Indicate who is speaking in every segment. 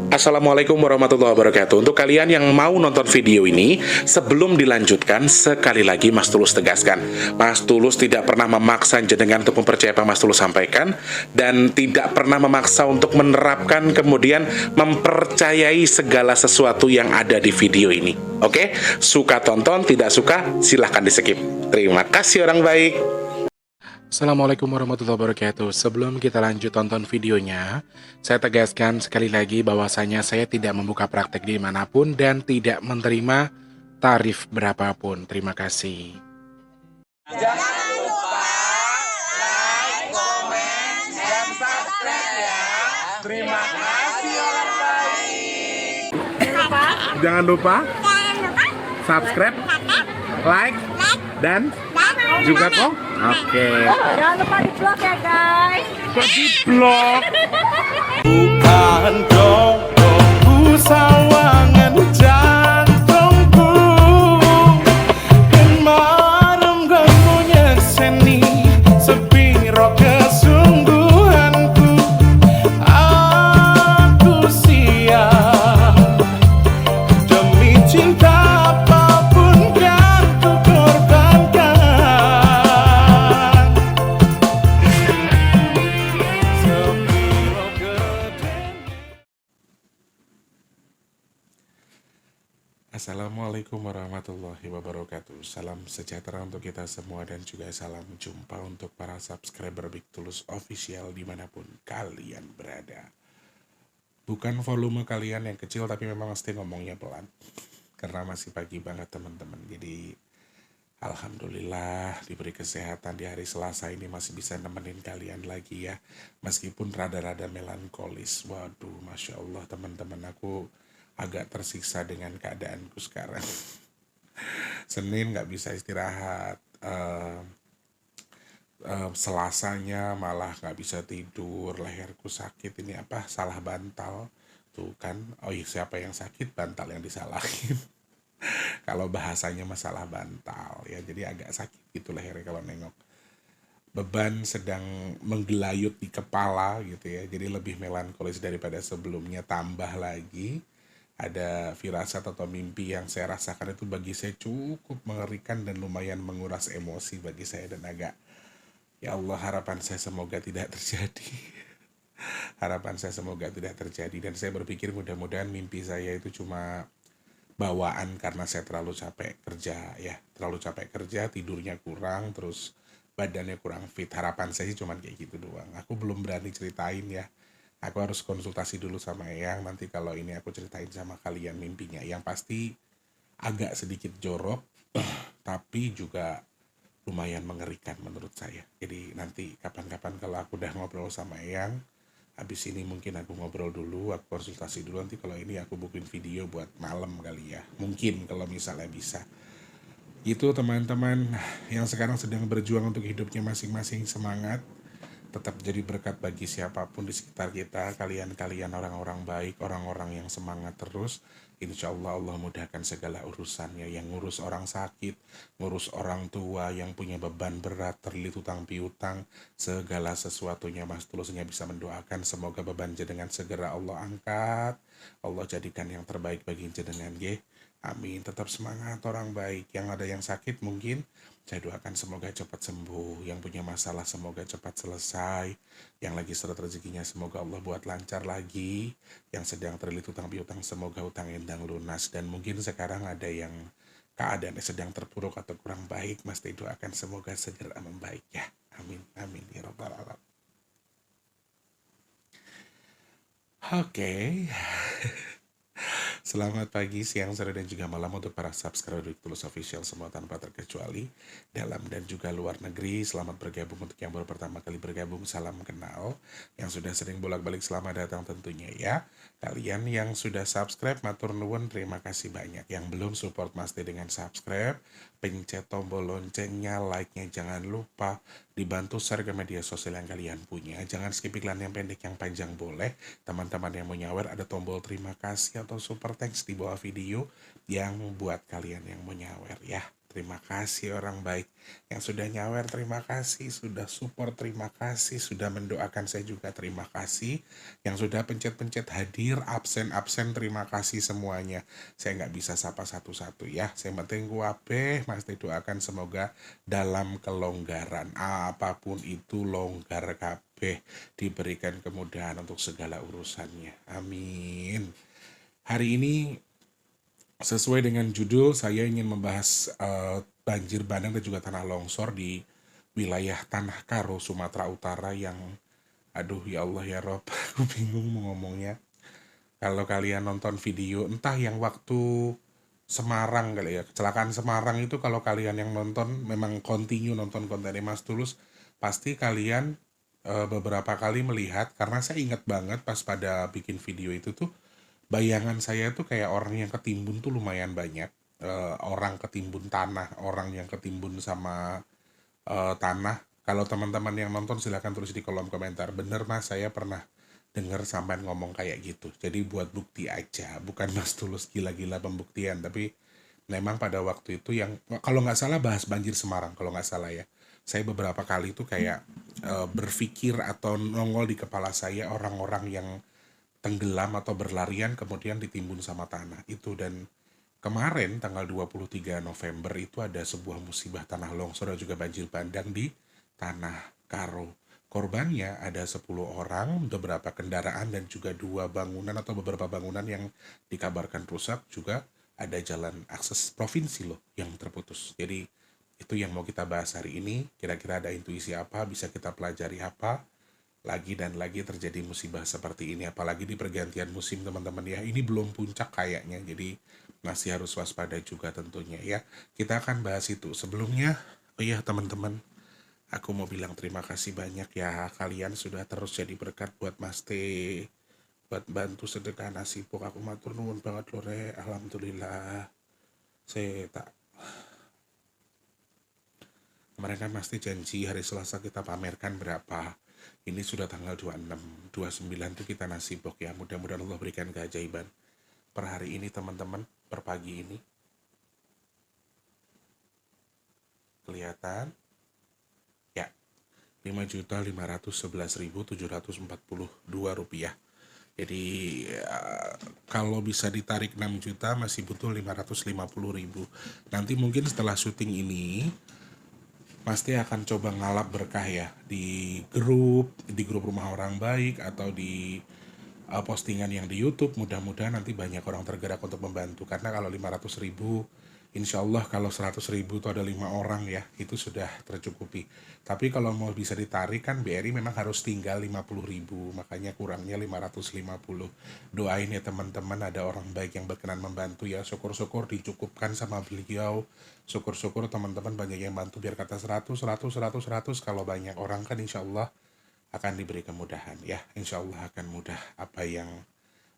Speaker 1: Assalamualaikum warahmatullahi wabarakatuh. Untuk kalian yang mau nonton video ini, sebelum dilanjutkan, sekali lagi Mas Tulus tegaskan, Mas Tulus tidak pernah memaksa jenengan untuk mempercayai apa Mas Tulus sampaikan, dan tidak pernah memaksa untuk menerapkan kemudian mempercayai segala sesuatu yang ada di video ini. Oke? Suka tonton, tidak suka silahkan di skip. Terima kasih orang baik. Assalamualaikum warahmatullahi wabarakatuh. Sebelum kita lanjut tonton videonya, saya tegaskan sekali lagi bahwasanya saya tidak membuka praktek dimanapun dan tidak menerima tarif berapapun. Terima kasih.
Speaker 2: Jangan lupa like, komen, dan subscribe ya. Terima kasih orang baik.
Speaker 1: Jangan lupa subscribe, like, dan juga kok. Oke.
Speaker 3: Jangan lupa di vlog ya guys.
Speaker 1: Kok di vlog?
Speaker 2: Bukan dong sawangan jantungku, dan marem gamunya seni sepiro kesungguhanku. Aku siap demi cinta apapun kan ku korbankan. Sepiro gedenya.
Speaker 1: Assalamualaikum warahmatullahi wabarakatuh. Salam sejahtera untuk kita semua dan juga salam jumpa untuk para subscriber Big Tulus Official dimanapun kalian berada. Bukan volume kalian yang kecil, tapi memang mesti ngomongnya pelan karena masih pagi banget teman-teman. Jadi alhamdulillah diberi kesehatan di hari Selasa ini masih bisa nemenin kalian lagi ya. Meskipun rada-rada melankolis. Waduh, Masya Allah teman-teman, aku agak tersiksa dengan keadaanku sekarang. Senin nggak bisa istirahat, Selasanya malah nggak bisa tidur, leherku sakit, ini apa, salah bantal. Tuh kan, oh iya, siapa yang sakit, bantal yang disalahin. Kalau bahasanya masalah bantal ya, jadi agak sakit gitu lehernya kalau nengok. Beban sedang menggelayut di kepala gitu ya, jadi lebih melankolis daripada sebelumnya. Tambah lagi ada firasat atau mimpi yang saya rasakan itu bagi saya cukup mengerikan dan lumayan menguras emosi bagi saya, dan agak, ya Allah, harapan saya semoga tidak terjadi. Harapan saya semoga tidak terjadi, dan saya berpikir mudah-mudahan mimpi saya itu cuma bawaan karena saya terlalu capek kerja ya, terlalu capek kerja, tidurnya kurang, terus badannya kurang fit. Harapan saya sih cuma kayak gitu doang. Aku belum berani ceritain ya, aku harus konsultasi dulu sama Eyang. Nanti kalau ini aku ceritain sama kalian mimpinya, yang pasti agak sedikit jorok tapi juga lumayan mengerikan menurut saya. Jadi nanti kapan-kapan kalau aku udah ngobrol sama Eyang, habis ini mungkin aku ngobrol dulu, aku konsultasi dulu. Nanti kalau ini aku bikin video buat malam kali ya, mungkin kalau misalnya bisa. Itu teman-teman yang sekarang sedang berjuang untuk hidupnya masing-masing, semangat. Tetap jadi berkat bagi siapapun di sekitar kita. Kalian-kalian orang-orang baik, orang-orang yang semangat terus. Insya Allah Allah mudahkan segala urusannya. Yang ngurus orang sakit, ngurus orang tua, yang punya beban berat, terlilit hutang piutang, segala sesuatunya Mas Tulusnya bisa mendoakan. Semoga beban jenengan segera Allah angkat, Allah jadikan yang terbaik bagi jenengan nggih. Amin. Tetap semangat orang baik. Yang ada yang sakit mungkin saya doakan semoga cepat sembuh. Yang punya masalah semoga cepat selesai. Yang lagi seret rezekinya semoga Allah buat lancar lagi. Yang sedang terlilit hutang piutang semoga hutang endang lunas. Dan mungkin sekarang ada yang keadaannya sedang terpuruk atau kurang baik, Mas Teh doakan semoga segera membaik ya. Amin. Amin ya rabbal alamin. Oke. Selamat pagi, siang, sore, dan juga malam untuk para subscriber Big Tulus Official semua tanpa terkecuali, dalam dan juga luar negeri. Selamat bergabung untuk yang baru pertama kali bergabung, salam kenal. Yang sudah sering bolak-balik selamat datang tentunya ya. Kalian yang sudah subscribe, matur nuwun, terima kasih banyak. Yang belum support Mas Teh dengan subscribe, pencet tombol loncengnya, like-nya jangan lupa, dibantu share ke media sosial yang kalian punya. Jangan skip iklan yang pendek, yang panjang boleh. Teman-teman yang mau nyawer, ada tombol terima kasih atau super thanks di bawah video yang buat kalian yang mau nyawer ya. Terima kasih orang baik yang sudah nyawer, terima kasih, sudah support, terima kasih, sudah mendoakan saya juga, terima kasih. Yang sudah pencet-pencet hadir, absen-absen, terima kasih semuanya. Saya nggak bisa sapa satu-satu ya. Saya penting kuape, Mas doakan semoga dalam kelonggaran apapun itu longgar kabeh, diberikan kemudahan untuk segala urusannya. Amin. Hari ini sesuai dengan judul, saya ingin membahas banjir bandang dan juga tanah longsor di wilayah Tanah Karo, Sumatera Utara yang, aduh ya Allah ya Rob, aku bingung mau ngomongnya. Kalau kalian nonton video, entah yang waktu Semarang kali ya, kecelakaan Semarang itu, kalau kalian yang nonton, memang continue nonton kontennya Mas Tulus, pasti kalian beberapa kali melihat, karena saya ingat banget pas pada bikin video itu tuh, bayangan saya tuh kayak orang yang ketimbun tuh lumayan banyak. Orang ketimbun tanah, orang yang ketimbun sama tanah. Kalau teman-teman yang nonton silahkan tulis di kolom komentar. Bener Mas, saya pernah dengar sampean ngomong kayak gitu. Jadi buat bukti aja, bukan Mas Tulus gila-gila pembuktian. Tapi memang pada waktu itu yang, kalau nggak salah bahas banjir Semarang, kalau nggak salah ya. Saya beberapa kali itu kayak berpikir atau nongol di kepala saya orang-orang yang tenggelam atau berlarian kemudian ditimbun sama tanah itu. Dan kemarin tanggal 23 November itu ada sebuah musibah tanah longsor dan juga banjir bandang di Tanah Karo. Korbannya ada 10 orang, beberapa kendaraan dan juga 2 bangunan atau beberapa bangunan yang dikabarkan rusak, juga ada jalan akses provinsi loh yang terputus. Jadi itu yang mau kita bahas hari ini. Kira-kira ada intuisi apa, bisa kita pelajari apa. Lagi dan lagi terjadi musibah seperti ini, apalagi di pergantian musim teman-teman ya. Ini belum puncak kayaknya, jadi masih harus waspada juga tentunya ya. Kita akan bahas itu. Sebelumnya, oh iya teman-teman, aku mau bilang terima kasih banyak ya, kalian sudah terus jadi berkat buat Mas T, buat bantu sedekah nasi pok. Aku matur nuwun banget loh re, alhamdulillah. Saya tak, kemarin kan Mas T janji hari Selasa kita pamerkan berapa. Ini sudah tanggal 26, 29 tuh kita nasi pok ya. Mudah-mudahan Allah berikan keajaiban per hari ini teman-teman, per pagi ini. Kelihatan? Ya, 5.511.742 rupiah. Jadi kalau bisa ditarik 6 juta masih butuh 550.000. Nanti mungkin setelah syuting ini pasti akan coba ngalap berkah ya di grup Rumah Orang Baik atau di postingan yang di YouTube. Mudah-mudahan nanti banyak orang tergerak untuk membantu, karena kalau 500.000, insya Allah kalau 100.000 itu ada 5 orang ya, itu sudah tercukupi. Tapi kalau mau bisa ditarik kan BRI memang harus tinggal 50.000, makanya kurangnya 550. Doain ya teman-teman, ada orang baik yang berkenan membantu ya. Syukur-syukur dicukupkan sama beliau. Syukur-syukur teman-teman banyak yang bantu, biar kata 100. Kalau banyak orang kan insya Allah akan diberi kemudahan ya. Insya Allah akan mudah apa yang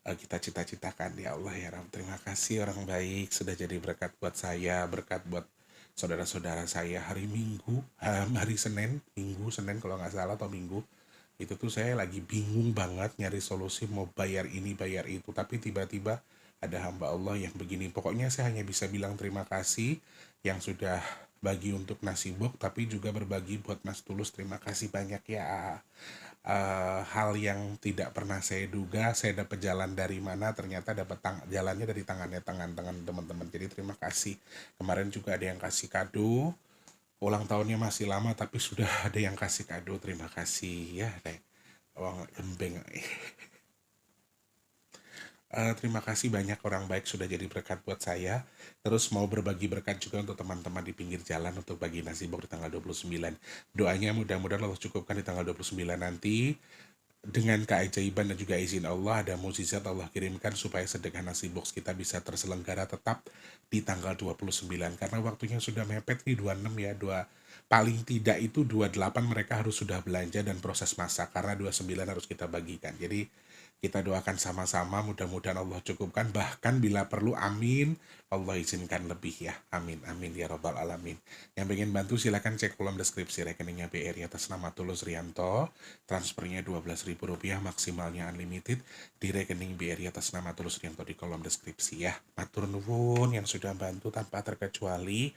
Speaker 1: kita cita-citakan ya Allah ya Rabb. Terima kasih orang baik sudah jadi berkat buat saya, berkat buat saudara-saudara saya. Hari Minggu, hari Senin kalau nggak salah, atau Minggu itu tuh saya lagi bingung banget nyari solusi mau bayar ini bayar itu, tapi tiba-tiba ada hamba Allah yang begini. Pokoknya saya hanya bisa bilang terima kasih yang sudah bagi untuk nasi bok, tapi juga berbagi buat Mas Tulus. Terima kasih banyak ya. Hal yang tidak pernah saya duga, saya dapat jalan dari mana, ternyata dapat jalannya dari tangan teman-teman. Jadi terima kasih. Kemarin juga ada yang kasih kado, ulang tahunnya masih lama tapi sudah ada yang kasih kado. Terima kasih ya, uang gembeng. Terima kasih banyak orang baik sudah jadi berkat buat saya. Terus mau berbagi berkat juga untuk teman-teman di pinggir jalan untuk bagi nasi bok di tanggal 29. Doanya mudah-mudahan Allah cukupkan di tanggal 29 nanti. Dengan keajaiban dan juga izin Allah, ada mukjizat Allah kirimkan supaya sedekah nasi box kita bisa terselenggara tetap di tanggal 29. Karena waktunya sudah mepet nih, 26 ya, paling tidak itu 28 mereka harus sudah belanja dan proses masak, karena 29 harus kita bagikan. Jadi kita doakan sama-sama, mudah-mudahan Allah cukupkan, bahkan bila perlu amin, Allah izinkan lebih ya. Amin, amin ya Rabbal Alamin. Yang pengen bantu silakan cek kolom deskripsi rekeningnya BRI atas nama Tulus Rianto. Transfernya Rp12.000, maksimalnya unlimited di rekening BRI atas nama Tulus Rianto di kolom deskripsi ya. Matur nuwun yang sudah bantu tanpa terkecuali.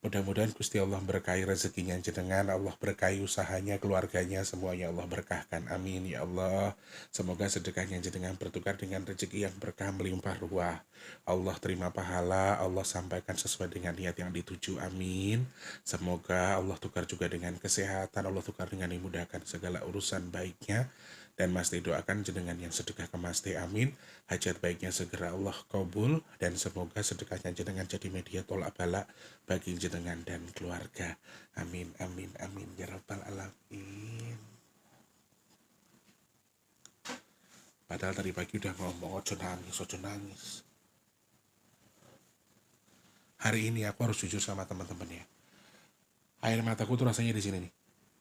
Speaker 1: Mudah-mudahan Gusti Allah berkahi rezekinya jenengan, Allah berkahi usahanya, keluarganya, semuanya Allah berkahkan. Amin ya Allah. Semoga sedekahnya jenengan bertukar dengan rezeki yang berkah melimpah ruah. Allah terima pahala, Allah sampaikan sesuai dengan niat yang dituju. Amin. Semoga Allah tukar juga dengan kesehatan, Allah tukar dengan dimudahkan segala urusan baiknya. Dan Mas Teh doakan jenengan yang sedekah ke Mas Teh, amin. Hajat baiknya segera Allah kabul, dan semoga sedekahnya jenengan jadi media tolak balak bagi jenengan dan keluarga. Amin, amin, amin, ya rabbal alamin. Padahal tadi pagi udah ngomong, ojo nangis, ojo nangis. Hari ini aku harus jujur sama teman-teman ya. Air mataku tuh rasanya di sini nih.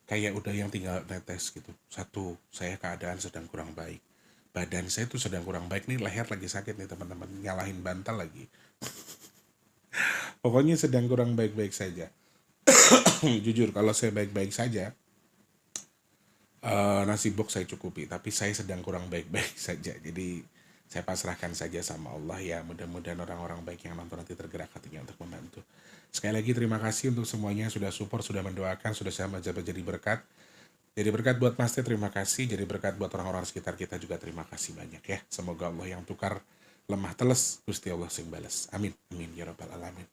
Speaker 1: Kayak udah yang tinggal netes gitu. Satu, saya keadaan sedang kurang baik. Badan saya tuh sedang kurang baik nih, leher lagi sakit nih teman-teman. Nyalahin bantal lagi. Pokoknya sedang kurang baik-baik saja. Jujur, kalau saya baik-baik saja, nasi box saya cukupi. Tapi saya sedang kurang baik-baik saja. Jadi saya pasrahkan saja sama Allah ya. Mudah-mudahan orang-orang baik yang nonton nanti tergerak hatinya untuk membantu. Sekali lagi terima kasih untuk semuanya yang sudah support, sudah mendoakan, sudah sama jadi berkat. Jadi berkat buat Mas Teh, terima kasih. Jadi berkat buat orang-orang sekitar kita juga terima kasih banyak ya. Semoga Allah yang tukar lemah teles, Gusti Allah sing bales. Amin, amin ya rabbal alamin.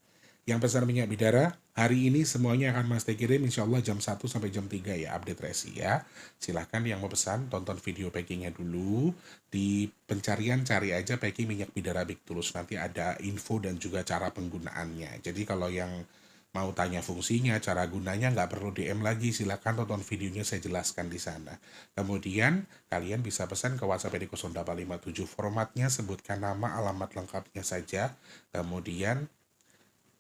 Speaker 1: Yang pesan minyak bidara, hari ini semuanya akan Mas Teh kirim insya Allah jam 1 sampai jam 3 ya, update resi ya. Silahkan yang mau pesan, tonton video packingnya dulu. Di pencarian cari aja packing minyak bidara Big Tulus. Nanti ada info dan juga cara penggunaannya. Jadi kalau yang mau tanya fungsinya, cara gunanya, nggak perlu DM lagi. Silahkan tonton videonya, saya jelaskan di sana. Kemudian kalian bisa pesan ke WhatsApp di 0857. Formatnya sebutkan nama, alamat lengkapnya saja. Kemudian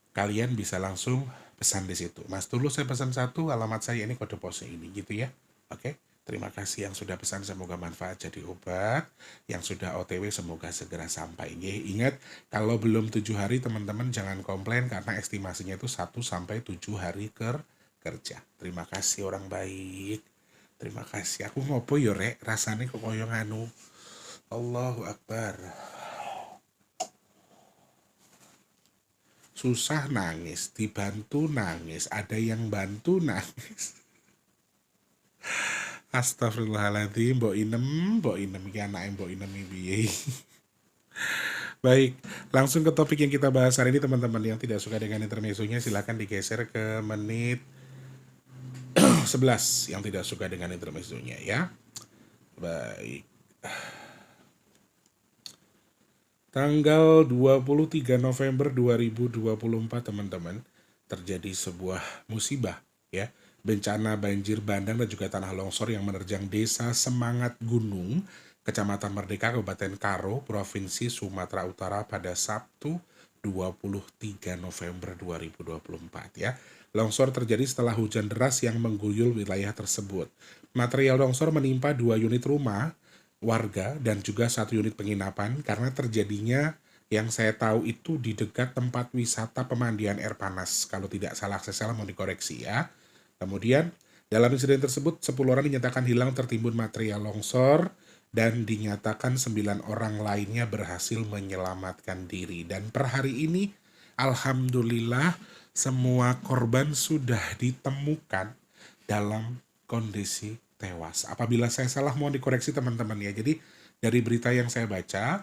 Speaker 1: kalian bisa langsung pesan di situ. Mas Tulus saya pesan 1, alamat saya ini, kode posnya ini gitu ya. Oke, terima kasih yang sudah pesan, semoga manfaat jadi obat. Yang sudah OTW semoga segera sampai. Ingat, kalau belum 7 hari teman-teman jangan komplain karena estimasinya itu 1 sampai 7 hari kerja. Terima kasih orang baik. Terima kasih. Aku ngopo yo rek, rasanya kok koyo nganu. Allahu Akbar. Susah nangis, dibantu nangis, ada yang bantu nangis. Astagfirullahaladzim, mbok inem iki anake mbok inem piye. Baik, langsung ke topik yang kita bahas hari ini teman-teman. Yang tidak suka dengan intermezzonya silahkan digeser ke menit 11 yang tidak suka dengan intermezzonya ya. Baik. Tanggal 23 November 2024 teman-teman, terjadi sebuah musibah ya, bencana banjir bandang dan juga tanah longsor yang menerjang desa Semangat Gunung, Kecamatan Merdeka, Kabupaten Karo, Provinsi Sumatera Utara pada Sabtu 23 November 2024 ya. Longsor terjadi setelah hujan deras yang mengguyur wilayah tersebut. Material longsor menimpa 2 unit rumah warga dan juga 1 unit penginapan karena terjadinya yang saya tahu itu di dekat tempat wisata pemandian air panas. Kalau tidak salah, saya salah mau dikoreksi ya. Kemudian dalam insiden tersebut 10 orang dinyatakan hilang tertimbun material longsor dan dinyatakan 9 orang lainnya berhasil menyelamatkan diri. Dan per hari ini alhamdulillah semua korban sudah ditemukan dalam kondisi tewas. Apabila saya salah mohon dikoreksi teman-teman ya. Jadi dari berita yang saya baca,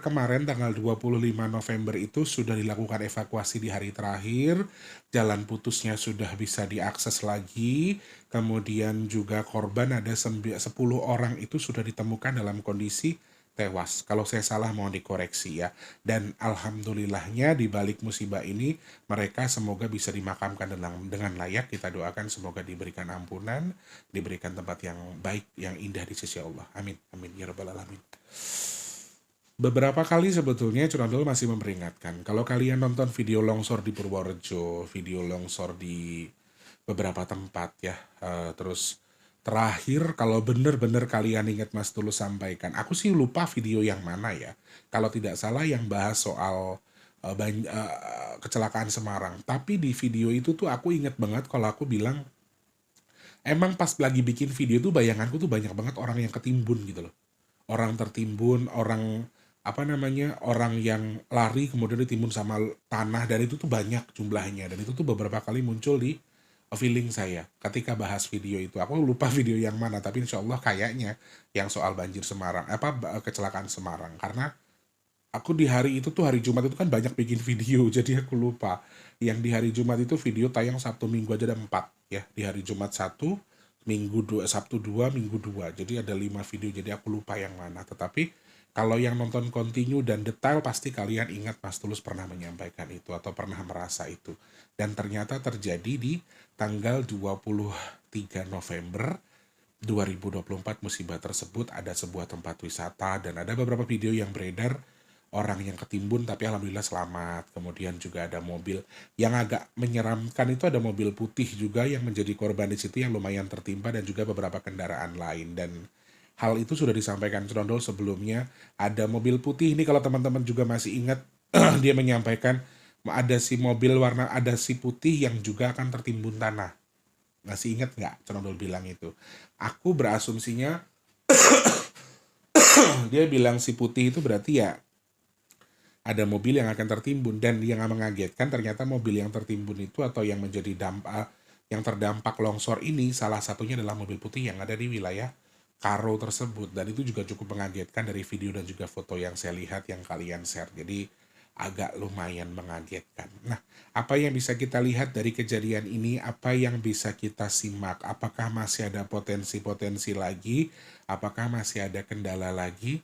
Speaker 1: kemarin tanggal 25 November itu sudah dilakukan evakuasi di hari terakhir, jalan putusnya sudah bisa diakses lagi, kemudian juga korban ada 10 orang itu sudah ditemukan dalam kondisi tewas. Kalau saya salah mohon dikoreksi ya. Dan alhamdulillahnya di balik musibah ini mereka semoga bisa dimakamkan dengan layak. Kita doakan semoga diberikan ampunan, diberikan tempat yang baik, yang indah di sisi Allah. Amin, amin ya rabbal alamin. Beberapa kali sebetulnya Curandol masih memperingatkan, kalau kalian nonton video longsor di Purworejo, video longsor di beberapa tempat ya, terus terakhir kalau bener-bener kalian ingat Mas Tulus sampaikan, aku sih lupa video yang mana ya, kalau tidak salah yang bahas soal kecelakaan Semarang. Tapi di video itu tuh aku ingat banget kalau aku bilang, emang pas lagi bikin video tuh bayanganku tuh banyak banget orang yang ketimbun gitu loh. Orang tertimbun, orang apa namanya, orang yang lari kemudian ditimbun sama tanah, dan itu tuh banyak jumlahnya, dan itu tuh beberapa kali muncul di feeling saya ketika bahas video itu. Aku lupa video yang mana, tapi insya Allah kayaknya yang soal banjir Semarang, kecelakaan Semarang, karena aku di hari itu tuh, hari Jumat itu kan banyak bikin video, jadi aku lupa. Yang di hari Jumat itu video tayang Sabtu Minggu aja ada 4 ya. Di hari Jumat 1, Minggu 2, Sabtu 2, Minggu 2. Jadi ada 5 video, jadi aku lupa yang mana. Tetapi kalau yang nonton continue dan detail pasti kalian ingat Mas Tulus pernah menyampaikan itu atau pernah merasa itu. Dan ternyata terjadi di tanggal 23 November 2024 musibah tersebut. Ada sebuah tempat wisata dan ada beberapa video yang beredar orang yang ketimbun, tapi alhamdulillah selamat. Kemudian juga ada mobil yang agak menyeramkan, itu ada mobil putih juga yang menjadi korban di situ yang lumayan tertimpa, dan juga beberapa kendaraan lain. Dan hal itu sudah disampaikan Cerondol sebelumnya. Ada mobil putih ini, kalau teman-teman juga masih ingat, dia menyampaikan ada si mobil warna, ada si putih yang juga akan tertimbun tanah. Masih ingat nggak Cerondol bilang itu? Aku berasumsinya dia bilang si putih itu berarti ya ada mobil yang akan tertimbun. Dan yang mengagetkan ternyata mobil yang tertimbun itu atau yang menjadi yang terdampak longsor ini salah satunya adalah mobil putih yang ada di wilayah Karo tersebut. Dan itu juga cukup mengagetkan dari video dan juga foto yang saya lihat yang kalian share. Jadi agak lumayan mengagetkan. Nah, apa yang bisa kita lihat dari kejadian ini? Apa yang bisa kita simak? Apakah masih ada potensi-potensi lagi? Apakah masih ada kendala lagi?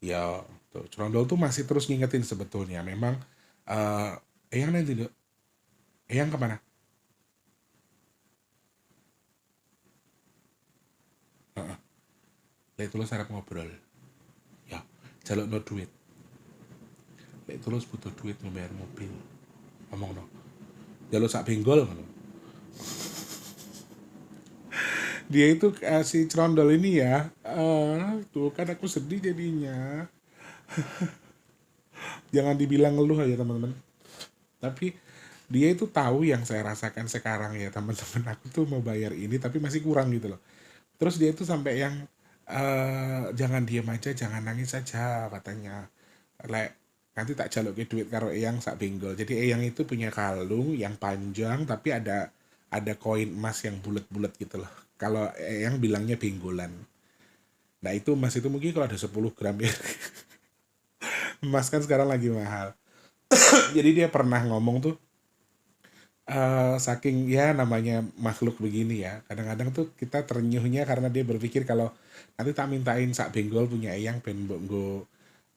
Speaker 1: Ya, tuh, Cerondol tuh masih terus ngingetin sebetulnya. Memang, Eyang nanti dulu. Eyang kemana? Heeh. Lek tulus harap ngobrol. Ya, jaluk no duit. Lek tulus butuh duit membayar mobil. Ngomong no. Jaluk sak benggol ngono. Dia itu si Cerondol ini ya. Tuh kan aku sedih jadinya. Jangan dibilang ngeluh aja teman-teman. Tapi dia itu tahu yang saya rasakan sekarang ya teman-teman. Aku tuh mau bayar ini tapi masih kurang gitu loh. Terus dia itu sampai yang jangan diam aja, jangan nangis aja katanya. Lek nanti tak jaluk ke duit karo Eyang sak benggol. Jadi Eyang itu punya kalung yang panjang tapi ada koin emas yang bulat-bulat gitu loh. Kalau Eyang bilangnya benggolan. Nah itu emas itu mungkin kalau ada 10 gram ya. Emas kan sekarang lagi mahal. Jadi dia pernah ngomong tuh, saking ya namanya makhluk begini ya, kadang-kadang tuh kita ternyuhnya karena dia berpikir kalau nanti tak mintain sak benggol punya Eyang ben nggo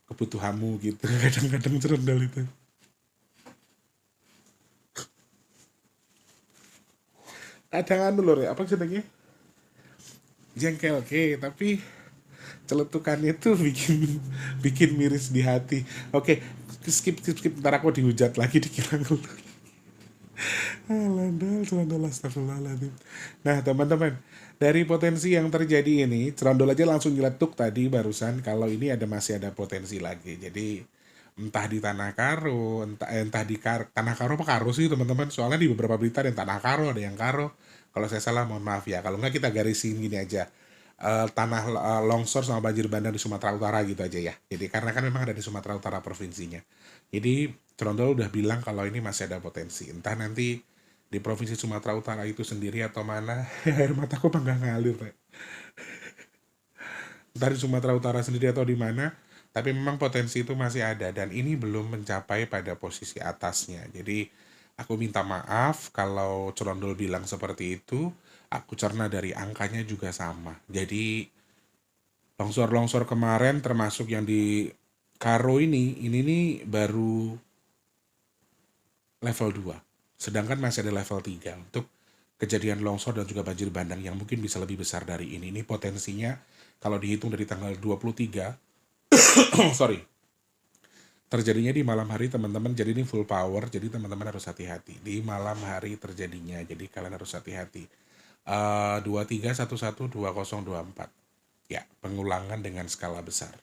Speaker 1: kebutuhanmu gitu. Kadang-kadang Cerondol itu. Kadang lho ya, apa jenenge? Jengkel oke, tapi celetukannya tuh bikin bikin miris di hati. Oke, skip ntar aku dihujat lagi dikira ngeluh. Celandol, astagfirullahaladzim. Nah teman-teman, dari potensi yang terjadi ini, Cerondol aja langsung nyeletuk tadi barusan kalau ini masih ada potensi lagi. Jadi entah di Tanah Karo, entah di Tanah Karo apa Karo sih teman-teman. Soalnya di beberapa berita ada yang Tanah Karo, ada yang Karo. Kalau saya salah mohon maaf ya. Kalau nggak kita garisin gini aja. Tanah longsor sama banjir bandang di Sumatera Utara gitu aja ya. Jadi karena kan memang ada di Sumatera Utara provinsinya. Jadi Cerondol udah bilang kalau ini masih ada potensi. Entah nanti di provinsi Sumatera Utara itu sendiri atau mana. Air mataku nggak ngalir. Entah di Sumatera Utara sendiri atau di mana. Tapi memang potensi itu masih ada. Dan ini belum mencapai pada posisi atasnya. Jadi aku minta maaf kalau Cerondol bilang seperti itu. Aku cerna dari angkanya juga sama. Jadi longsor-longsor kemarin termasuk yang di Karo ini nih baru level 2. Sedangkan masih ada level 3 untuk kejadian longsor dan juga banjir bandang yang mungkin bisa lebih besar dari ini. Ini potensinya kalau dihitung dari tanggal 23 sorry, terjadinya di malam hari teman-teman. Jadi ini full power, jadi teman-teman harus hati-hati. Di malam hari terjadinya, jadi kalian harus hati-hati. 23112024. Ya, pengulangan dengan skala besar.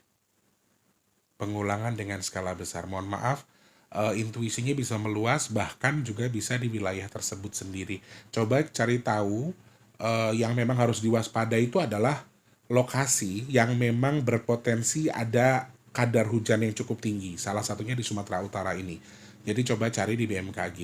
Speaker 1: Pengulangan dengan skala besar. Mohon maaf, intuisinya bisa meluas, bahkan juga bisa di wilayah tersebut sendiri. Coba cari tahu yang memang harus diwaspadai itu adalah lokasi yang memang berpotensi ada kadar hujan yang cukup tinggi. Salah satunya di Sumatera Utara ini. Jadi coba cari di BMKG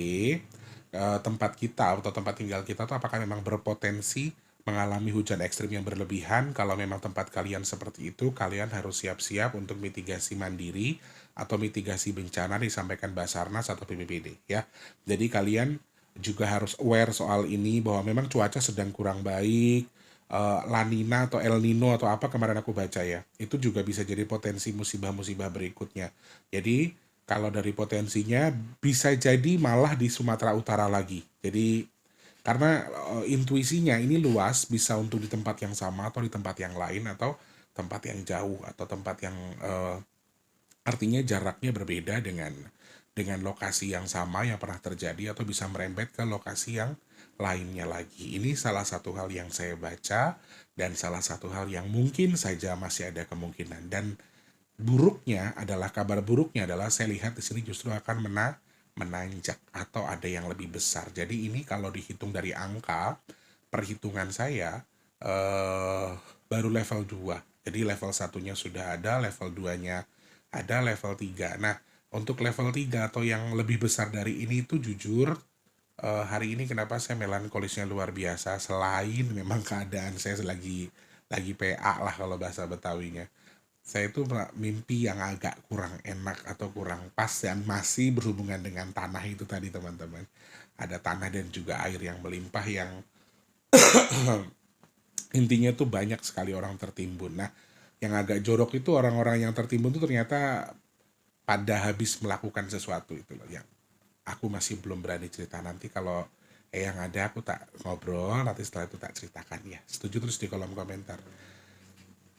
Speaker 1: tempat kita atau tempat tinggal kita tuh apakah memang berpotensi mengalami hujan ekstrim yang berlebihan. Kalau memang tempat kalian seperti itu, kalian harus siap-siap untuk mitigasi mandiri atau mitigasi bencana disampaikan Basarnas atau BPBD ya. Jadi kalian juga harus aware soal ini bahwa memang cuaca sedang kurang baik, La Nina atau El Nino atau apa kemarin aku baca ya, itu juga bisa jadi potensi musibah-musibah berikutnya. Jadi kalau dari potensinya bisa jadi malah di Sumatera Utara lagi. Jadi karena intuisinya ini luas, bisa untuk di tempat yang sama atau di tempat yang lain atau tempat yang jauh atau tempat yang artinya jaraknya berbeda dengan lokasi yang sama yang pernah terjadi atau bisa merembet ke lokasi yang lainnya lagi. Ini salah satu hal yang saya baca dan salah satu hal yang mungkin saja masih ada kemungkinan. Dan kabar buruknya adalah saya lihat di sini justru akan menanjak atau ada yang lebih besar. Jadi ini kalau dihitung dari angka, perhitungan saya baru level 2. Jadi level satunya sudah ada, level 2-nya ada, level 3. Nah, untuk level 3 atau yang lebih besar dari ini itu jujur hari ini kenapa saya melankolisnya luar biasa, selain memang keadaan saya lagi PA lah kalau bahasa Betawinya. Saya itu mimpi yang agak kurang enak atau kurang pas dan masih berhubungan dengan tanah itu tadi teman-teman. Ada tanah dan juga air yang melimpah yang intinya tuh banyak sekali orang tertimbun. Nah, yang agak jorok itu orang-orang yang tertimbun itu ternyata pada habis melakukan sesuatu itu loh yang aku masih belum berani cerita. Nanti kalau yang ada aku tak ngobrol, nanti setelah itu tak ceritakan ya. Setuju terus di kolom komentar.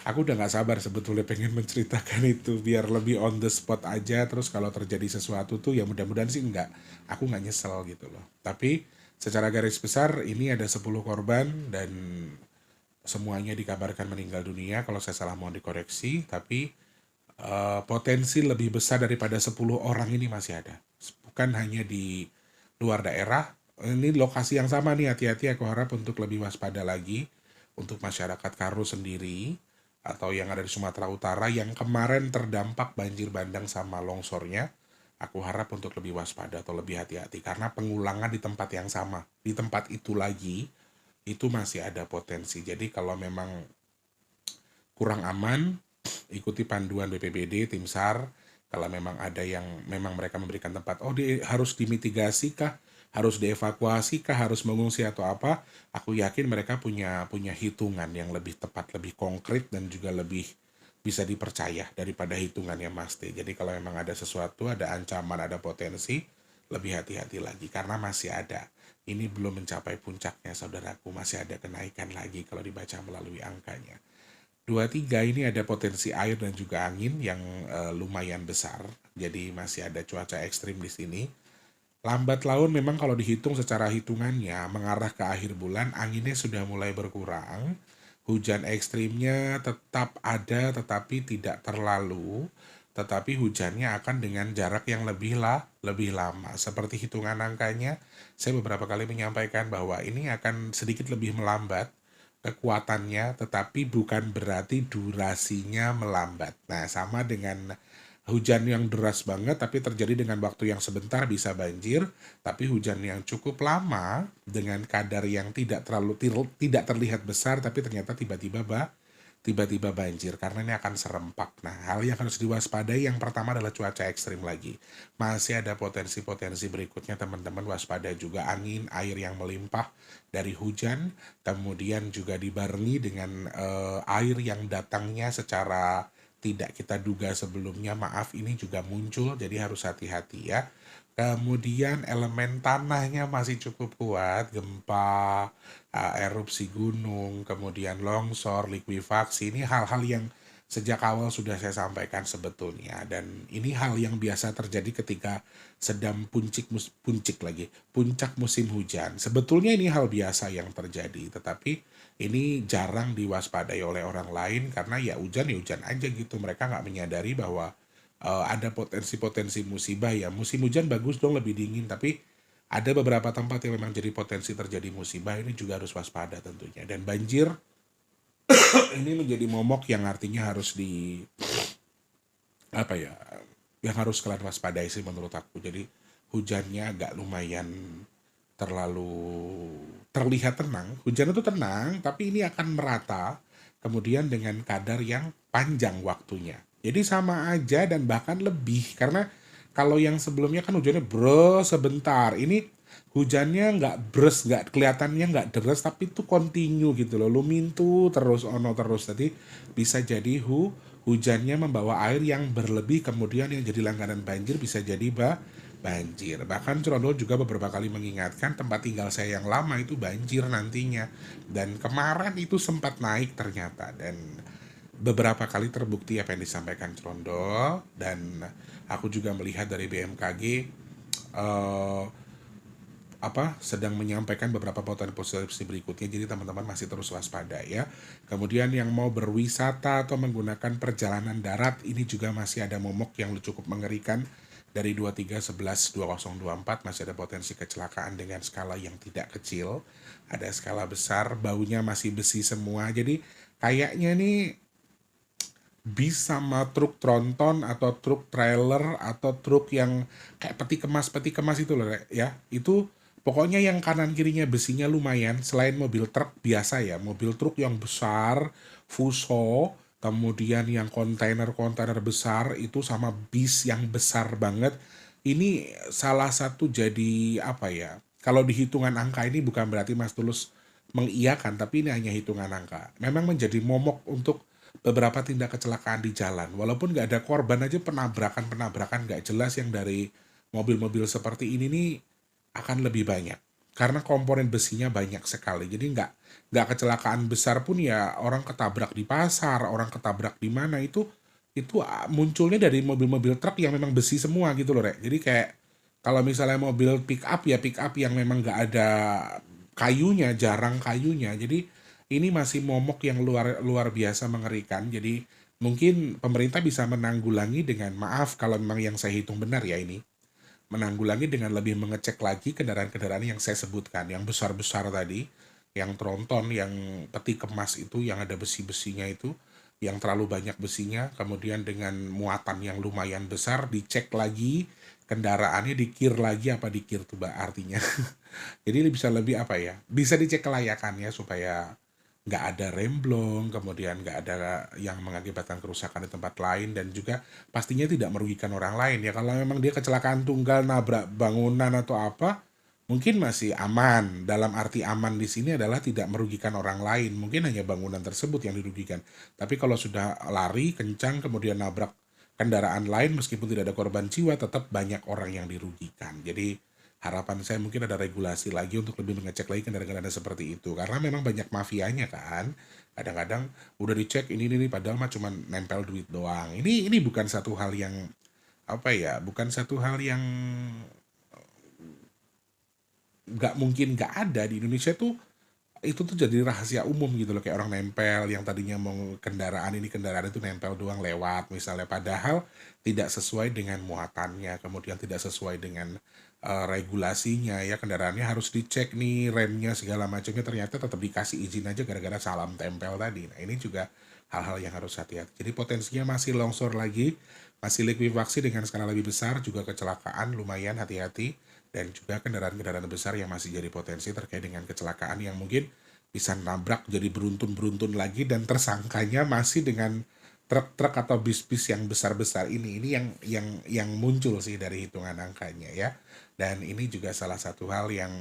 Speaker 1: Aku udah gak sabar sebetulnya pengen menceritakan itu biar lebih on the spot aja. Terus kalau terjadi sesuatu tuh ya mudah-mudahan sih enggak, aku gak nyesel gitu loh. Tapi secara garis besar ini ada 10 korban dan semuanya dikabarkan meninggal dunia. Kalau saya salah mohon dikoreksi. Tapi potensi lebih besar daripada 10 orang ini masih ada. Bukan hanya di luar daerah. Ini lokasi yang sama nih, hati-hati, aku harap untuk lebih waspada lagi. Untuk masyarakat Karo sendiri atau yang ada di Sumatera Utara yang kemarin terdampak banjir bandang sama longsornya, aku harap untuk lebih waspada atau lebih hati-hati karena pengulangan di tempat yang sama, di tempat itu lagi, itu masih ada potensi. Jadi kalau memang kurang aman, ikuti panduan BPBD, tim SAR. Kalau memang ada yang memang mereka memberikan tempat, harus dimitigasi kah, harus dievakuasi kah, harus mengungsi atau apa, aku yakin mereka punya hitungan yang lebih tepat, lebih konkret dan juga lebih bisa dipercaya daripada hitungannya Mas T. Jadi kalau memang ada sesuatu, ada ancaman, ada potensi, lebih hati-hati lagi karena masih ada. Ini belum mencapai puncaknya saudaraku, masih ada kenaikan lagi kalau dibaca melalui angkanya. 23 ini ada potensi air dan juga angin yang lumayan besar. Jadi masih ada cuaca ekstrim di sini. Lambat laun memang kalau dihitung secara hitungannya mengarah ke akhir bulan anginnya sudah mulai berkurang. Hujan ekstrimnya tetap ada tetapi tidak terlalu. Tetapi hujannya akan dengan jarak yang lebih lama. Seperti hitungan angkanya, saya beberapa kali menyampaikan bahwa ini akan sedikit lebih melambat kekuatannya, tetapi bukan berarti durasinya melambat. Nah, sama dengan hujan yang deras banget, tapi terjadi dengan waktu yang sebentar bisa banjir, tapi hujan yang cukup lama dengan kadar yang tidak terlihat besar, tapi ternyata tiba-tiba banjir karena ini akan serempak. Nah, hal yang harus diwaspadai yang pertama adalah cuaca ekstrim lagi. Masih ada potensi-potensi berikutnya teman-teman, waspada juga angin, air yang melimpah dari hujan, kemudian juga dibarengi dengan air yang datangnya secara tidak kita duga sebelumnya. Maaf, ini juga muncul, jadi harus hati-hati ya. Kemudian elemen tanahnya masih cukup kuat, gempa, erupsi gunung, kemudian longsor, likuifaksi. Ini hal-hal yang sejak awal sudah saya sampaikan sebetulnya. Dan ini hal yang biasa terjadi ketika sedang puncak musim hujan. Sebetulnya ini hal biasa yang terjadi, tetapi ini jarang diwaspadai oleh orang lain karena ya hujan aja gitu. Mereka nggak menyadari bahwa ada potensi-potensi musibah ya. Musim hujan bagus dong, lebih dingin, tapi ada beberapa tempat yang memang jadi potensi terjadi musibah. Ini juga harus waspada tentunya. Dan banjir Ini menjadi momok yang artinya harus apa ya, yang harus kalian waspadai sih menurut aku. Jadi hujannya agak lumayan terlalu terlihat tenang. Hujan itu tenang, tapi ini akan merata, kemudian dengan kadar yang panjang waktunya. Jadi sama aja dan bahkan lebih, karena kalau yang sebelumnya kan hujannya bro sebentar, ini hujannya nggak bres, nggak kelihatannya nggak deres, tapi itu continue gitu loh, lumintu terus ono terus. Tadi bisa jadi hujannya membawa air yang berlebih, kemudian yang jadi langganan banjir bisa jadi banjir. Bahkan Trondol juga beberapa kali mengingatkan tempat tinggal saya yang lama itu banjir nantinya. Dan kemarin itu sempat naik ternyata. Dan beberapa kali terbukti apa yang disampaikan Trondol. Dan aku juga melihat dari BMKG eh, sedang menyampaikan beberapa potensi berikutnya. Jadi teman-teman masih terus waspada ya. Kemudian yang mau berwisata atau menggunakan perjalanan darat, ini juga masih ada momok yang cukup mengerikan. Dari 23 11 2024 masih ada potensi kecelakaan dengan skala yang tidak kecil, ada skala besar, baunya masih besi semua. Jadi kayaknya nih bis sama truk tronton atau truk trailer atau truk yang kayak peti kemas itu loh ya, itu pokoknya yang kanan kirinya besinya lumayan. Selain mobil truk biasa ya, mobil truk yang besar fuso, kemudian yang kontainer besar itu, sama bis yang besar banget. Ini salah satu jadi apa ya, kalau di hitungan angka ini bukan berarti Mas Tulus mengiyakan, tapi ini hanya hitungan angka. Memang menjadi momok untuk beberapa tindak kecelakaan di jalan. Walaupun nggak ada korban aja, penabrakan nggak jelas yang dari mobil-mobil seperti ini nih akan lebih banyak. Karena komponen besinya banyak sekali. Jadi nggak kecelakaan besar pun ya, orang ketabrak di pasar, orang ketabrak di mana, itu munculnya dari mobil-mobil truk yang memang besi semua gitu loh, Rek. Jadi kayak kalau misalnya mobil pick up ya pick up yang memang nggak ada kayunya, jarang kayunya. Jadi ini masih momok yang luar luar biasa mengerikan. Jadi mungkin pemerintah bisa menanggulangi dengan, maaf kalau memang yang saya hitung benar ya ini, menanggulangi dengan lebih mengecek lagi kendaraan-kendaraan yang saya sebutkan, yang besar-besar tadi, yang tronton, yang peti kemas itu, yang ada besi-besinya itu, yang terlalu banyak besinya, kemudian dengan muatan yang lumayan besar, dicek lagi kendaraannya, dikir lagi apa dikir tuh Mbak artinya. Jadi ini bisa lebih apa ya, bisa dicek kelayakannya supaya nggak ada remblong, kemudian nggak ada yang mengakibatkan kerusakan di tempat lain, dan juga pastinya tidak merugikan orang lain ya. Kalau memang dia kecelakaan tunggal nabrak bangunan atau apa, mungkin masih aman. Dalam arti aman di sini adalah tidak merugikan orang lain, mungkin hanya bangunan tersebut yang dirugikan. Tapi kalau sudah lari kencang kemudian nabrak kendaraan lain, meskipun tidak ada korban jiwa, tetap banyak orang yang dirugikan. Jadi harapan saya mungkin ada regulasi lagi untuk lebih mengecek lagi kendaraan-kendaraan seperti itu, karena memang banyak mafianya kan. Kadang-kadang udah dicek ini padahal mah cuma nempel duit doang. Ini bukan satu hal yang apa ya, bukan satu hal yang nggak mungkin nggak ada di Indonesia tuh. Itu tuh jadi rahasia umum gitu loh, kayak orang nempel yang tadinya mau kendaraan itu nempel doang lewat misalnya, padahal tidak sesuai dengan muatannya, kemudian tidak sesuai dengan regulasinya ya. Kendaraannya harus dicek nih, remnya segala macamnya, ternyata tetap dikasih izin aja gara-gara salam tempel tadi. Nah ini juga hal-hal yang harus hati-hati. Jadi potensinya masih longsor lagi, masih likuifaksi dengan skala lebih besar, juga kecelakaan lumayan, hati-hati. Dan juga kendaraan-kendaraan besar yang masih jadi potensi terkait dengan kecelakaan yang mungkin bisa nabrak jadi beruntun-beruntun lagi, dan tersangkanya masih dengan truk-truk atau bis-bis yang besar-besar ini yang muncul sih dari hitungan angkanya ya. Dan ini juga salah satu hal yang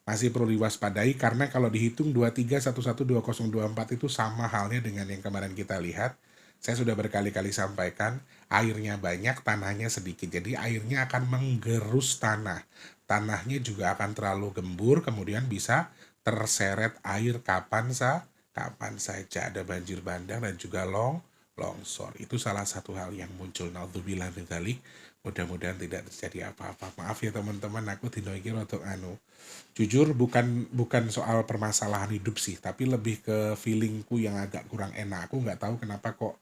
Speaker 1: masih perlu diwaspadai, karena kalau dihitung 23 11 2024 itu sama halnya dengan yang kemarin kita lihat. Saya sudah berkali-kali sampaikan, airnya banyak, tanahnya sedikit. Jadi airnya akan menggerus tanah. Tanahnya juga akan terlalu gembur, kemudian bisa terseret air kapan saja. Ada banjir bandang dan juga longsor. Itu salah satu hal yang muncul. Naudzubillah min dzalik. Mudah-mudahan tidak terjadi apa-apa. Maaf ya teman-teman, aku dino iki rada jujur bukan soal permasalahan hidup sih, tapi lebih ke feelingku yang agak kurang enak. Aku nggak tahu kenapa kok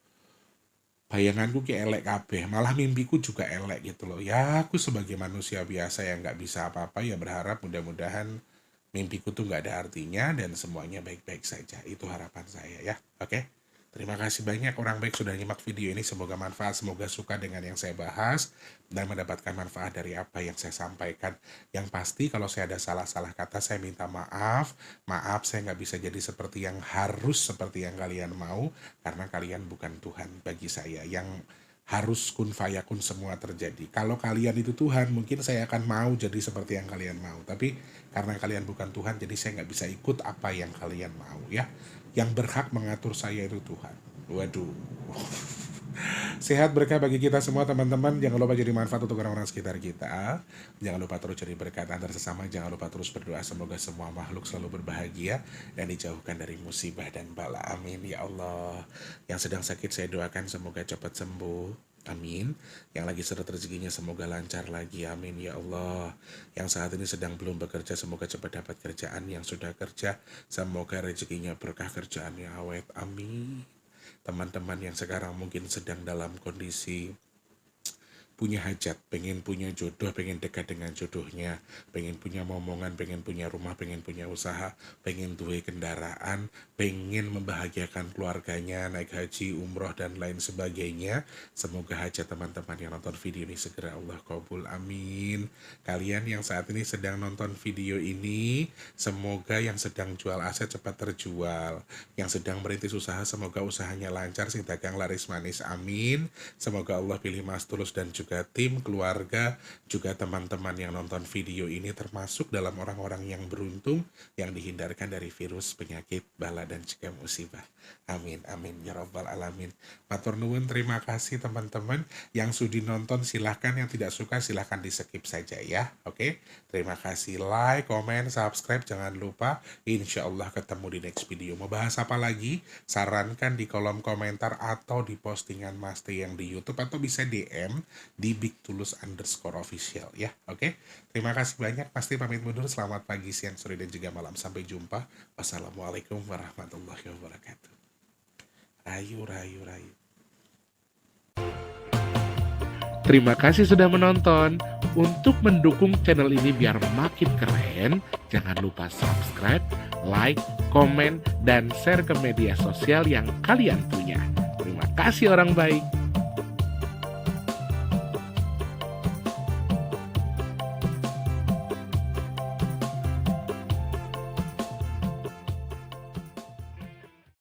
Speaker 1: bayanganku ki elek kabeh, malah mimpiku juga elek gitu loh. Ya aku sebagai manusia biasa yang nggak bisa apa-apa ya berharap mudah-mudahan mimpiku tuh nggak ada artinya dan semuanya baik-baik saja. Itu harapan saya ya. Oke. Terima kasih banyak orang baik sudah nyimak video ini. Semoga manfaat, semoga suka dengan yang saya bahas dan mendapatkan manfaat dari apa yang saya sampaikan. Yang pasti kalau saya ada salah-salah kata, saya minta maaf. Maaf, saya nggak bisa jadi seperti yang harus seperti yang kalian mau, karena kalian bukan Tuhan bagi saya. Yang harus kun fayakun semua terjadi. Kalau kalian itu Tuhan, mungkin saya akan mau jadi seperti yang kalian mau. Tapi karena kalian bukan Tuhan, jadi saya nggak bisa ikut apa yang kalian mau ya. Yang berhak mengatur saya itu Tuhan. Waduh. Sehat berkah bagi kita semua teman-teman. Jangan lupa jadi manfaat untuk orang-orang sekitar kita. Jangan lupa terus jadi berkat antar sesama. Jangan lupa terus berdoa semoga semua makhluk selalu berbahagia dan dijauhkan dari musibah dan bala. Amin ya Allah. Yang sedang sakit saya doakan semoga cepat sembuh. Amin. Yang lagi seret rezekinya semoga lancar lagi. Amin ya Allah. Yang saat ini sedang belum bekerja semoga cepat dapat kerjaan. Yang sudah kerja semoga rezekinya berkah, kerjaannya awet. Amin. Teman-teman yang sekarang mungkin sedang dalam kondisi punya hajat, pengen punya jodoh, pengen dekat dengan jodohnya, pengen punya momongan, pengen punya rumah, pengen punya usaha, pengen duwe kendaraan, pengen membahagiakan keluarganya, naik haji, umroh, dan lain sebagainya. Semoga hajat teman-teman yang nonton video ini segera Allah kabul. Amin. Kalian yang saat ini sedang nonton video ini, semoga yang sedang jual aset cepat terjual. Yang sedang merintis usaha, semoga usahanya lancar, sing dagang laris manis. Amin. Semoga Allah pilih Mas Tulus dan juga tim, keluarga, juga teman-teman yang nonton video ini termasuk dalam orang-orang yang beruntung yang dihindarkan dari virus, penyakit, bala, dan juga musibah. Amin, amin, ya rabbal alamin. Matur nuwun, terima kasih teman-teman. Yang sudi nonton silahkan, yang tidak suka silahkan di skip saja ya. Oke, terima kasih. Like, comment, subscribe, jangan lupa. Insya Allah ketemu di next video. Mau bahas apa lagi? Sarankan di kolom komentar atau di postingan Mas T yang di YouTube, atau bisa DM di @bigtulus_official ya. Oke, terima kasih banyak. Pasti pamit mundur. Selamat pagi, siang, sore, dan juga malam. Sampai jumpa. Wassalamualaikum warahmatullahi wabarakatuh. Rayu, rayu, rayu.
Speaker 4: Terima kasih sudah menonton. Untuk mendukung channel ini biar makin keren, jangan lupa subscribe, like, komen, dan share ke media sosial yang kalian punya. Terima kasih orang baik.